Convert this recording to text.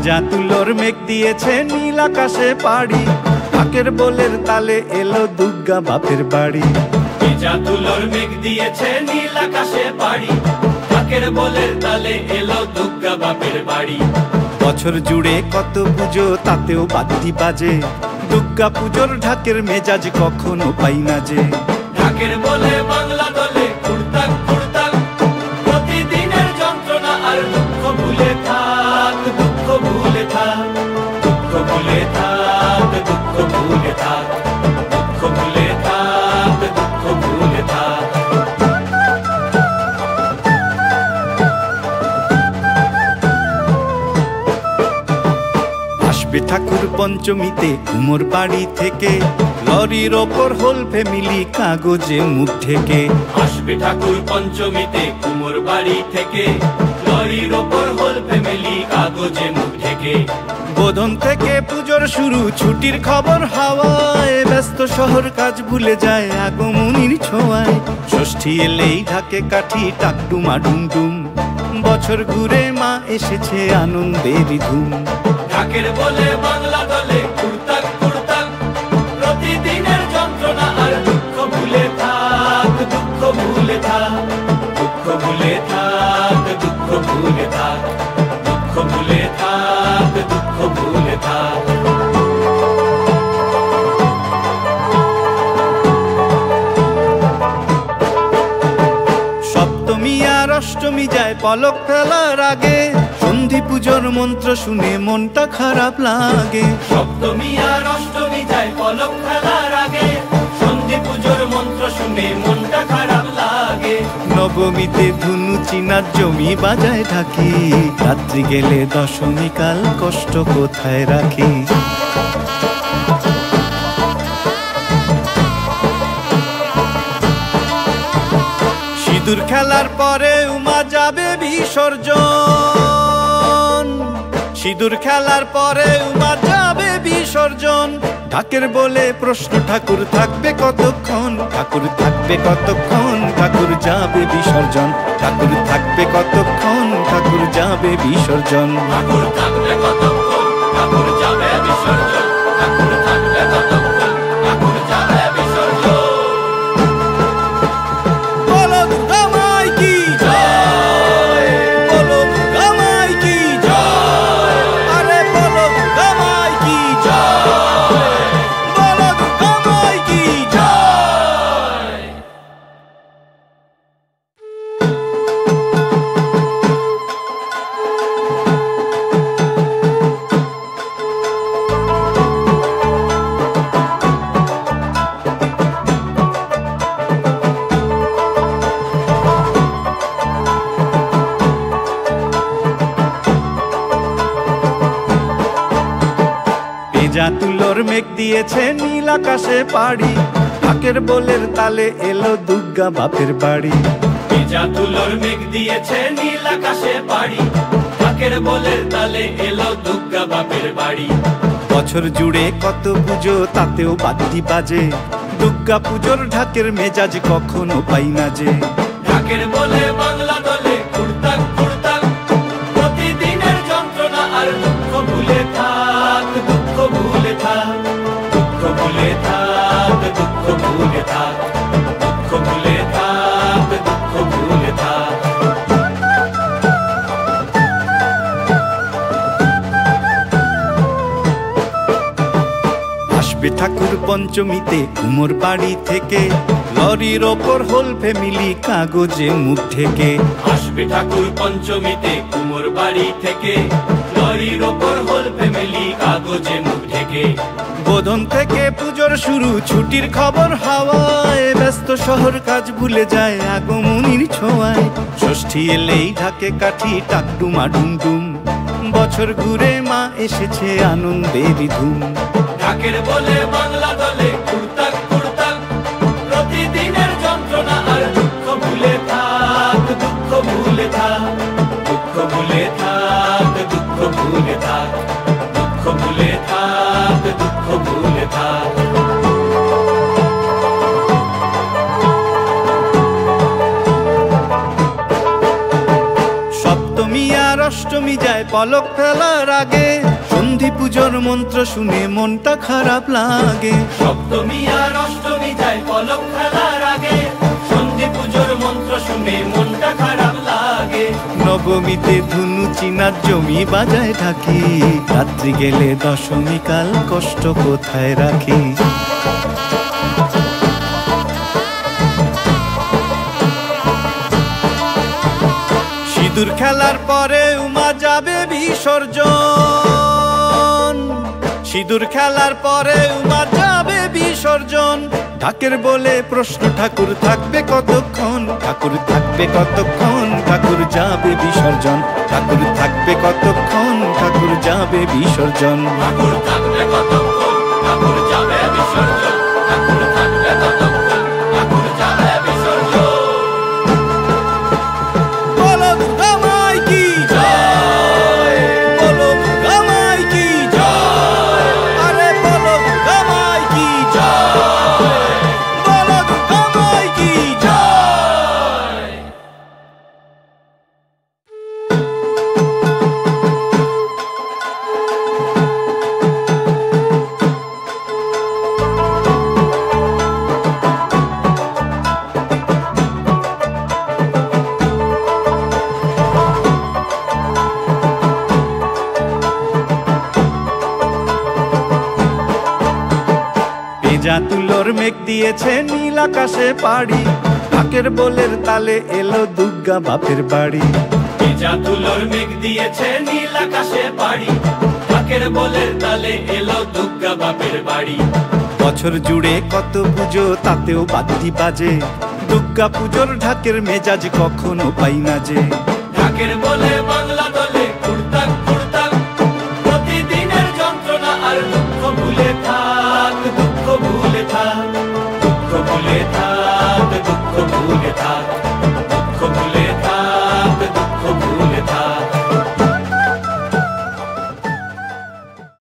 ভেজা তুলোর মেঘ দিয়েছে নীল আকাশে পাড়ি, ঢাকের বোলের তালে এলো দুর্গা বাপের বাড়ি। ভেজা তুলোর মেঘ দিয়েছে নীল আকাশে পাড়ি, ঢাকের বোলের তালে এলো দুর্গা বাপের বাড়ি। বছর জুড়ে কত পুজো তাতেও বাদ্যি বাজে, দুর্গা পুজোর ঢাকের মেজাজ কখনো পাই না যে। ঢাকের বলে বাংলা দলে কুড়তাক কুড়তাক, প্রতিদিনের যন্ত্রণা আর দুঃখ ভুলে থাক, দুঃখ ভুলে থাক, দুঃখ ভুলে থাক, দুঃখ ভুলে থাক, দুঃখ ভুলে থাক, দুঃখ ভুলে থাক। আসবে ঠাকুর পঞ্চমীতে কুমোর বাড়ি থেকে, লরির ওপর হোল ফ্যামিলি কাগজে মুখ ঢেকে। আসবে ঠাকুর পঞ্চমীতে কুমোর বাড়ি থেকে, লরির ওপর হোল ফ্যামিলি কাগজে মুখ ঢেকে। বোধন থেকে পুজোর শুরু, ছুটির খবর হাওয়ায়, ব্যস্ত শহর কাজ ভুলে যায় আগমনীর ছোঁয়ায়। ষষ্ঠী এলেই ঢাকে কাঠি টাকডুমা ডুমডুম, বছর ঘুরে মা এসেছে আনন্দের ধুম। ঢাকের বলে বাংলা দলে কুড়তাক কুড়তাক, প্রতিদিনের যন্ত্রণা আর দুঃখ ভুলে থাক, দুঃখ ভুলে থাক, দুঃখ ভুলে থাক, দুঃখ ভুলে থাক, দুঃখ ভুলে থাক, দুঃখ ভুলে থাক। সপ্তমী আর অষ্টমী যায় পলক ফেলার আগে, সন্ধি পুজোর মন্ত্র শুনে মনটা খারাপ লাগে। সপ্তমী আর অষ্টমী যায় পলক ফেলার আগে, সন্ধি পুজোর মন্ত্র শুনে মনটা খারাপ লাগে। নবমীতে ধুনু চিনার জমি বাজায় থাকি, রাত্রি গেলে দশমী কাল কষ্ট কোথায় রাখি। সিঁদুর খেলার পরে উমা যাবে বিসর্জন, সিঁদুর খেলার পরে উমা যাবে বিসর্জন। ঢাকের বলে প্রশ্ন ঠাকুর থাকবে কতক্ষণ, ঠাকুর থাকবে কতক্ষণ, ঠাকুর যাবে বিসর্জন। ঠাকুর থাকবে কতক্ষণ, ঠাকুর যাবে বিসর্জন। ঠাকুর থাকবে কতক্ষণ, ঠাকুর যাবে বিসর্জন। ঠাকুর থাকবে কতক্ষণ, ঠাকুর যাবে বিসর্জন। বলো দুর্গা মাই কি জয়, বলো দুর্গা মাই কি জয়, আরে বলো দুর্গা মাই কি জয়, বলো দুর্গা মাই কি জয়। ভেজা তুলোর মেঘ দিয়েছে নীল আকাশে পাড়ি, ঢাকের বোলের তালে এলো দুর্গা বাপের বাড়ি। ভেজা তুলোর মেঘ দিয়েছে নীল আকাশে পাড়ি, ঢাকের বোলের তালে এলো দুর্গা বাপের বাড়ি। বছর জুড়ে কত পুজো তাতেও বাদ্যি বাজে, দুর্গা পুজোর ঢাকের মেজাজ কখনো পাই না যে। ঢাকের বলে বাংলা দলে কুড়তাক কুড়তাক, প্রতিদিনের যন্ত্রণা আর দুঃখ ভুলে থাক, দুঃখ ভুলে থাক, দুঃখ ভুলে থাক, দুঃখ ভুলে থাক, দুঃখ ভুলে থাক, দুঃখ ভুলে থাক। আসবে ঠাকুর পঞ্চমীতে কুমোর বাড়ি থেকে, লরির ওপর হোল ফ্যামিলি কাগজে মুখ ঢেকে। আসবে ঠাকুর পঞ্চমীতে কুমোর বাড়ি থেকে, লরির ওপর হোল ফ্যামিলি কাগজে মুখ ঢেকে। বোধন থেকে পুজোর শুরু, ছুটির খবর হাওয়ায়, ব্যস্ত শহর কাজ ভুলে যায় আগমনীর ছোঁয়ায়। ষষ্ঠী এলেই ঢাকে কাঠি টাকডুমা ডুমডুম, বছর ঘুরে মা এসেছে আনন্দের ধুম। ঢাকের বলে বাংলা দলে কুড়তাক কুড়তাক, প্রতিদিনের যন্ত্রণা আর দুঃখ ভুলে থাক, দুঃখ ভুলে থাক, দুঃখ ভুলে থাক, দুঃখ ভুলে থাক, দুঃখ ভুলে থাক, দুঃখ ভুলে থাক। সপ্তমী আর অষ্টমী অষ্টমী যায় পলক ফেলার আগে, সন্ধি পুজোর মন্ত্র শুনে মনটা খারাপ লাগে। সপ্তমী আর অষ্টমী যায় পলক ফেলার আগে, সন্ধি পুজোর মন্ত্র শুনে মনটা খারাপ লাগে। নবমীতে ধুনু চিনার জমি বাজায় থাকি, রাত্রি গেলে দশমী কাল কষ্ট কোথায় রাখি। সিঁদুর খেলার পরে উমা যাবে বিসর্জন, সিঁদুর খেলার পরে উমা যাবে বিসর্জন। ঢাকের বলে প্রশ্ন ঠাকুর থাকবে কতক্ষণ, ঠাকুর থাকবে কতক্ষণ, ঠাকুর যাবে বিসর্জন। ঠাকুর থাকবে কতক্ষণ, ঠাকুর যাবে বিসর্জন। ঠাকুর থাকবে কতক্ষণ, ঠাকুর যাবে বিসর্জন। ঠাকুর থাকবে কতক্ষণ, ঠাকুর যাবে বিসর্জন। বলো দুর্গা মাই কি জয়, বলো দুর্গা মাই কি জয়, আরে বলো দুর্গা মাই কি জয়, বলো দুর্গা মাই কি জয়। ভেজা তুলোর মেঘ দিয়েছে নীল আকাশে পাড়ি, ঢাকের বোলের তালে এলো দুর্গা বাপের বাড়ি। ভেজা তুলোর মেঘ দিয়েছে নীল আকাশে পাড়ি, ঢাকের বোলের তালে এলো দুর্গা বাপের বাড়ি। বছর জুড়ে কত পুজো তাতেও বাদ্যি বাজে, দুর্গা পুজোর ঢাকের মেজাজ কখনো পাই না যে। ঢাকের বলে বাংলা